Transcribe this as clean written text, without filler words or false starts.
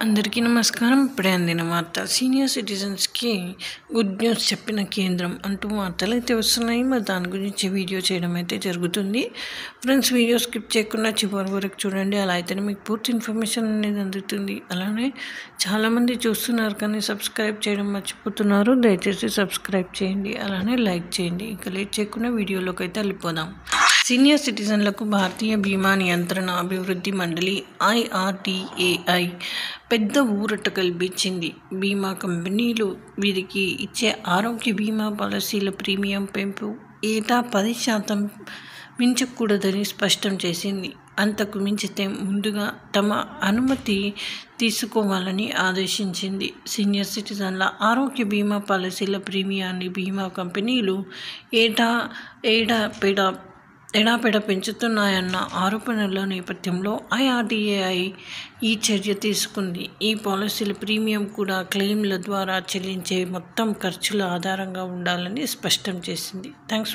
అందరికీ నమస్కారం. ఇప్పుడే అందిన వార్త. సీనియర్ సిటిజన్స్కి గుడ్ న్యూస్ చెప్పిన కేంద్రం అంటూ వార్తలు అయితే వస్తున్నాయి. మరి దాని గురించి వీడియో చేయడం అయితే జరుగుతుంది. ఫ్రెండ్స్, వీడియో స్కిప్ చేయకుండా చివరి వరకు చూడండి. అలా అయితేనే మీకు పూర్తి ఇన్ఫర్మేషన్ అనేది అందుతుంది. అలానే చాలామంది చూస్తున్నారు కానీ సబ్స్క్రైబ్ చేయడం మర్చిపోతున్నారు. దయచేసి సబ్స్క్రైబ్ చేయండి, అలానే లైక్ చేయండి. ఇంకా లేట్ చేయకుండా వీడియోలోకి అయితే వెళ్ళిపోదాం. సీనియర్ సిటిజన్లకు భారతీయ బీమా నియంత్రణ అభివృద్ధి మండలి IRDAI పెద్ద ఊరట కల్పించింది. బీమా కంపెనీలు వీరికి ఇచ్చే ఆరోగ్య బీమా పాలసీల ప్రీమియం పెంపు ఏటా 10% మించకూడదని స్పష్టం చేసింది. అంతకు మించితే ముందుగా తమ అనుమతి తీసుకోవాలని ఆదేశించింది. సీనియర్ సిటిజన్ల ఆరోగ్య బీమా పాలసీల ప్రీమియాన్ని బీమా కంపెనీలు ఎడాపెడా పెంచుతున్నాయన్న ఆరోపణల నేపథ్యంలో IRDAI ఈ చర్య తీసుకుంది. ఈ పాలసీల ప్రీమియం కూడా క్లెయిమ్ల ద్వారా చెల్లించే మొత్తం ఖర్చుల ఆధారంగా ఉండాలని స్పష్టం చేసింది. థ్యాంక్స్.